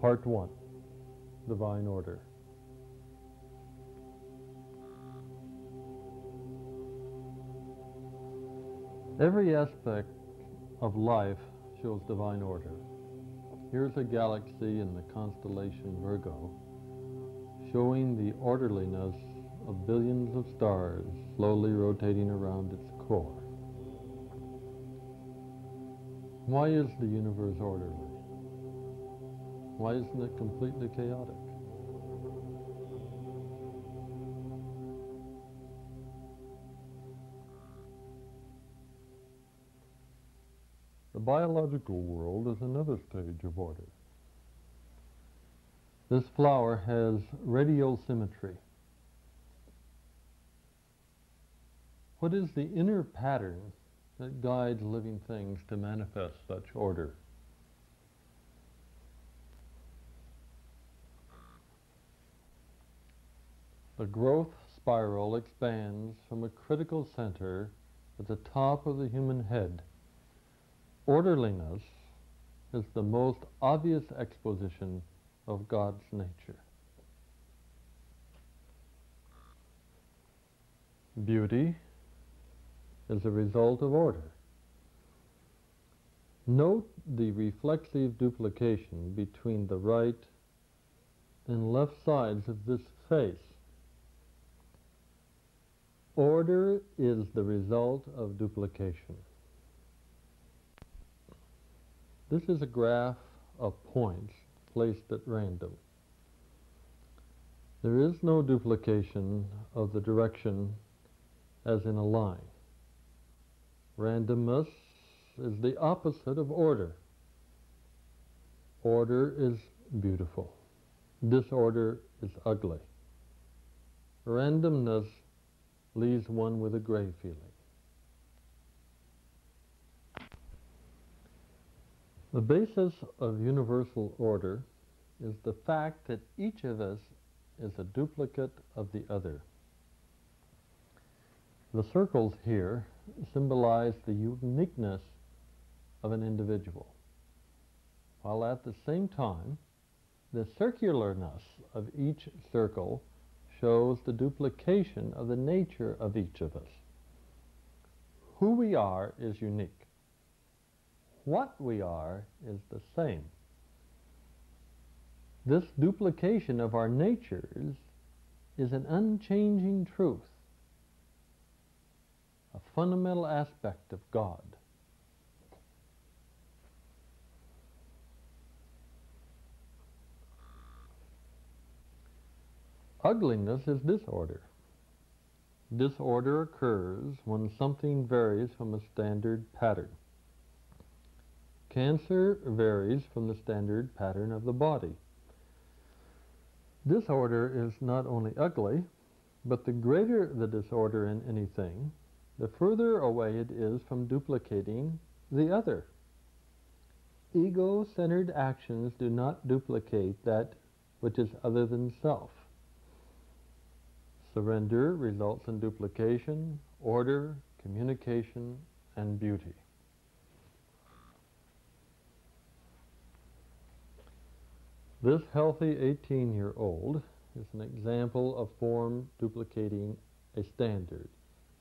Part 1, Divine Order. Every aspect of life shows divine order. Here's a galaxy in the constellation Virgo, showing the orderliness of billions of stars slowly rotating around its core. Why is the universe orderly? Why isn't it completely chaotic? The biological world is another stage of order. This flower has radial symmetry. What is the inner pattern that guides living things to manifest such order? The growth spiral expands from a critical center at the top of the human head. Orderliness is the most obvious exposition of God's nature. Beauty is a result of order. Note the reflexive duplication between the right and left sides of this face. Order is the result of duplication. This is a graph of points placed at random. There is no duplication of the direction as in a line. Randomness is the opposite of order. Order is beautiful. Disorder is ugly. Randomness leaves one with a gray feeling. The basis of universal order is the fact that each of us is a duplicate of the other. The circles here symbolize the uniqueness of an individual, while at the same time, the circularness of each circle shows the duplication of the nature of each of us. Who we are is unique. What we are is the same. This duplication of our natures is an unchanging truth, a fundamental aspect of God. Ugliness is disorder. Disorder occurs when something varies from a standard pattern. Cancer varies from the standard pattern of the body. Disorder is not only ugly, but the greater the disorder in anything, the further away it is from duplicating the other. Ego-centered actions do not duplicate that which is other than self. Surrender results in duplication, order, communication, and beauty. This healthy 18-year-old is an example of form duplicating a standard,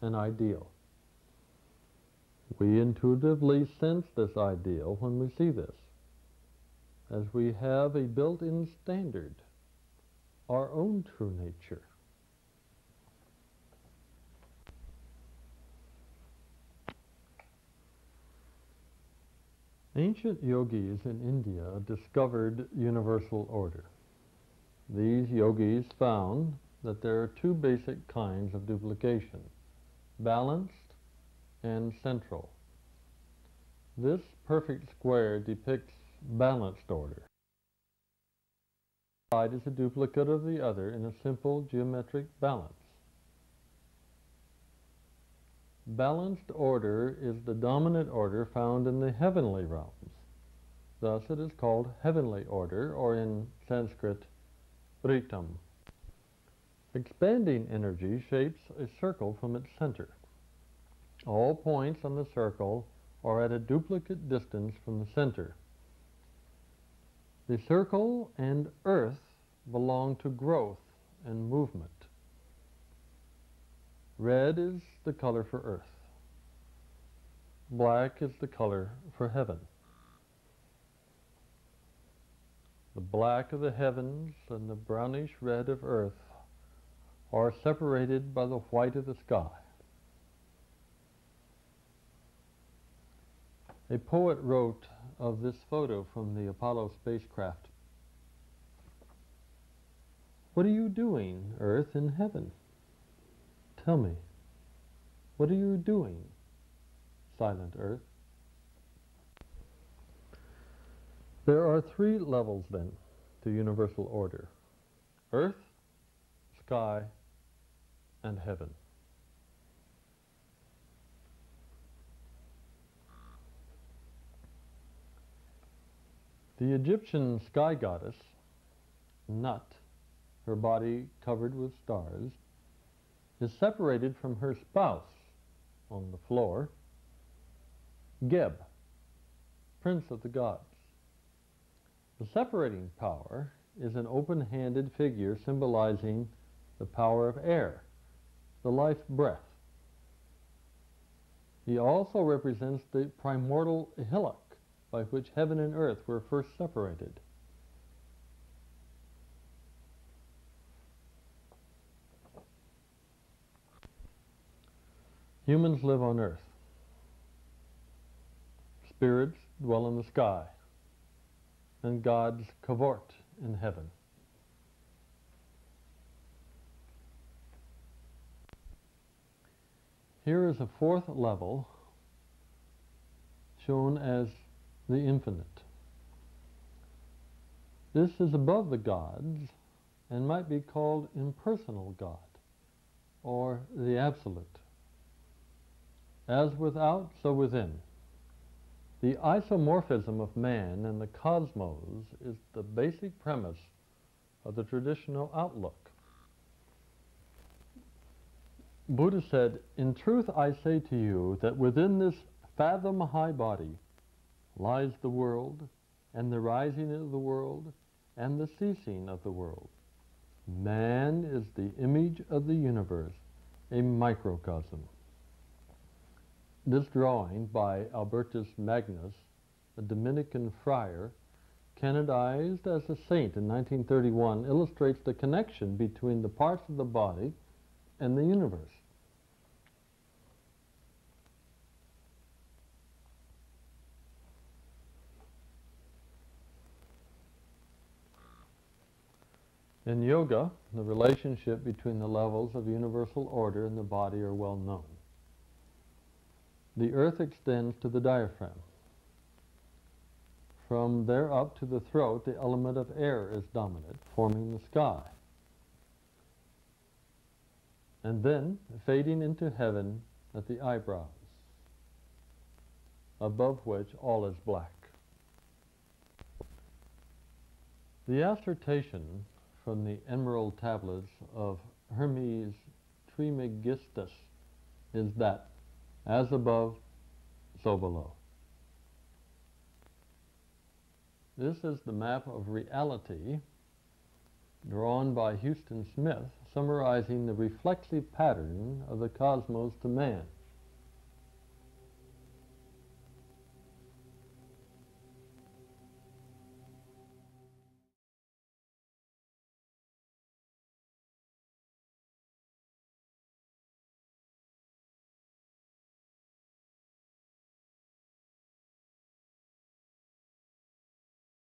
an ideal. We intuitively sense this ideal when we see this, as we have a built-in standard, our own true nature. Ancient yogis in India discovered universal order. These yogis found that there are two basic kinds of duplication, balanced and central. This perfect square depicts balanced order. One side is a duplicate of the other in a simple geometric balance. Balanced order is the dominant order found in the heavenly realms. Thus it is called heavenly order, or in Sanskrit, Vritam. Expanding energy shapes a circle from its center. All points on the circle are at a duplicate distance from the center. The circle and earth belong to growth and movement. Red is the color for earth. Black is the color for heaven. The black of the heavens and the brownish red of earth are separated by the white of the sky. A poet wrote of this photo from the Apollo spacecraft, "What are you doing, Earth in heaven? Tell me, what are you doing, silent Earth?" There are three levels, then, to universal order: earth, sky, and heaven. The Egyptian sky goddess, Nut, her body covered with stars, is separated from her spouse on the floor, Geb, prince of the gods. The separating power is an open-handed figure symbolizing the power of air, the life breath. He also represents the primordial hillock by which heaven and earth were first separated. Humans live on earth. Spirits dwell in the sky, and gods cavort in heaven. Here is a fourth level shown as the infinite. This is above the gods and might be called impersonal God, or the absolute. As without, so within. The isomorphism of man and the cosmos is the basic premise of the traditional outlook. Buddha said, "In truth I say to you that within this fathom-high body lies the world, and the rising of the world, and the ceasing of the world. Man is the image of the universe, a microcosm." This drawing by Albertus Magnus, a Dominican friar, canonized as a saint in 1931, illustrates the connection between the parts of the body and the universe. In yoga, the relationship between the levels of universal order and the body are well known. The earth extends to the diaphragm. From there up to the throat, the element of air is dominant, forming the sky. And then fading into heaven at the eyebrows, above which all is black. The assertion from the emerald tablets of Hermes Trismegistus is that, as above, so below. This is the map of reality drawn by Houston Smith, summarizing the reflexive pattern of the cosmos to man.